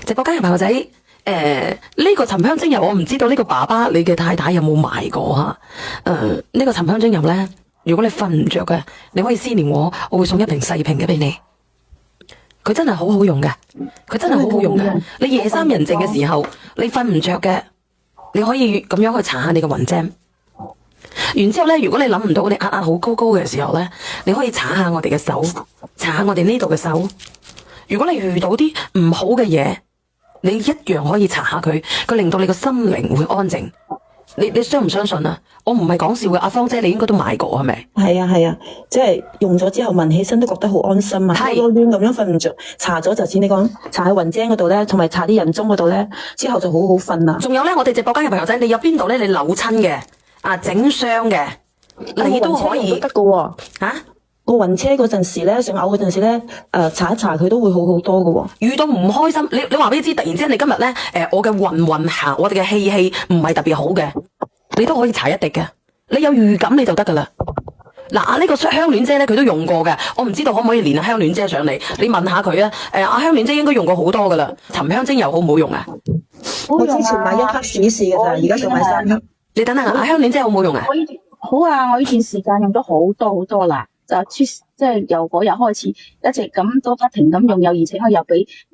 直播間嘅朋友仔，呢個沉香精油我唔知道呢個爸爸你嘅太太有冇買過吓？呢個沉香精油咧，如果你瞓唔着嘅，你可以私聊我會送一瓶細瓶嘅俾你。佢真係好好用嘅，佢真係好好用嘅。你夜深人靜嘅時候，你瞓唔着嘅，你可以咁樣去搽下你嘅雲精。然之後咧，如果你諗唔到你壓好高高嘅時候咧，你可以搽下我哋嘅手，搽下我哋呢度嘅手。如果你遇到啲唔好嘅嘢，你一樣可以搽下佢，佢令到你個心靈會安靜。你相唔相信啊？我唔係講笑嘅，阿芳姐你應該都買過係咪？係啊，即係用咗之後聞起身都覺得好安心啊！係亂咁樣瞓唔着，搽咗就似你講，搽喺雲精嗰度咧，同埋搽啲人中嗰度咧，之後就好好瞓啦。仲有咧，我哋直播間嘅朋友仔，你有邊度咧？你扭親嘅整傷嘅，你都可以得噶喎。嚇？個暈車嗰陣時咧，想嘔嗰陣時咧，搽一搽佢都會好好多噶喎。遇到唔開心，你話俾你知，突然之間你今日咧，我嘅運行，我哋嘅氣唔係特別好嘅，你都可以搽一滴嘅。你有預感你就得噶啦。嗱，呢個香戀姐咧，佢都用過嘅，我唔知道可唔可以連香戀姐上嚟，你問下佢啊。阿香戀姐應該用過好多噶啦。沉香精油好唔好用啊？我之前買1克試試嘅咋，而家想買3克。你等等阿香戀姐好唔好用啊？好啊，我呢段時間用咗好多啦。就即係由嗰日開始，一直咁都不停咁用，而且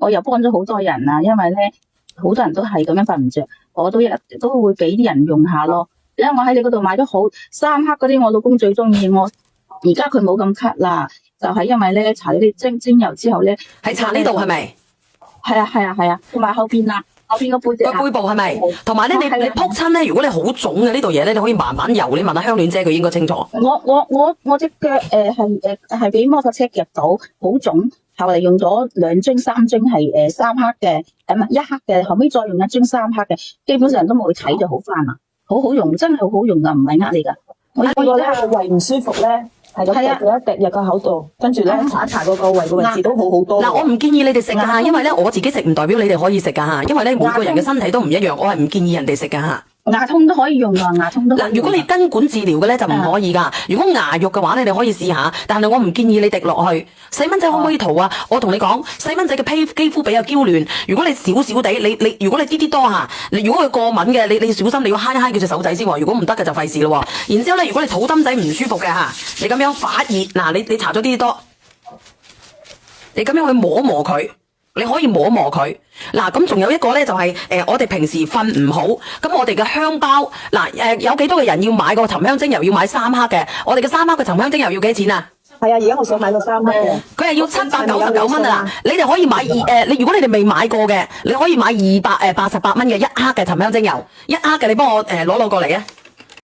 我又幫咗好多人啊，因為咧好多人都係咁樣瞓唔着，我都會俾啲人用下咯。因為我喺你嗰度買咗好3克嗰啲，我老公最中意，我而家佢冇咁咳啦，就係因為咧搽呢啲精油之後咧，係搽呢度係咪？係啊，同埋後邊啦。後邊個背部係咪？同埋咧，你撲親咧，如果你好腫嘅呢度嘢咧，你可以慢慢游。你問下香戀姐，佢應該清楚。我隻腳係俾摩托車夾到，好腫。後嚟用咗2樽3樽係3克嘅，唔係1克嘅，後尾再用1樽3克嘅，基本上都冇去睇就好翻啦。好好用，真係好好用噶，唔係呃你噶。我個咧個胃唔舒服咧。係咁滴咗一滴入個口度，跟住咧搽一搽嗰個胃嘅位置都好好多。嗱，我唔建議你哋食噶吓，因為咧我自己食唔代表你哋可以食噶吓，因為咧每個人嘅身體都唔一樣，我係唔建議人哋食噶吓。牙痛都可以用啊，牙痛都可以用。嗱，如果你根管治療嘅咧就唔可以噶。如果牙肉嘅話咧，你可以試下，但係我唔建議你滴落去。細蚊仔可唔可以塗啊？我同你講，細蚊仔嘅肌膚比較嬌嫩，如果你少少地，如果你啲啲多吓，如果佢過敏嘅，你小心你要揩一揩佢隻手仔先喎。如果唔得嘅就費事咯。然之後咧，如果你肚墩仔唔舒服嘅吓，你咁樣發熱，嗱你搽咗啲多，你咁樣去摸摸佢。你可以摸摸佢。嗱，咁仲有一個咧就係我哋平時瞓唔好，咁我哋嘅香包嗱有幾多個人要買個沉香精油要買3克嘅？我哋嘅3克嘅沉香精油要幾錢啊？係啊，而家我想買個3克嘅，佢係要799蚊啊！你哋可以買如果你哋未買過嘅，你可以買288蚊嘅1克嘅沉香精油，1克嘅你幫我攞過嚟啊！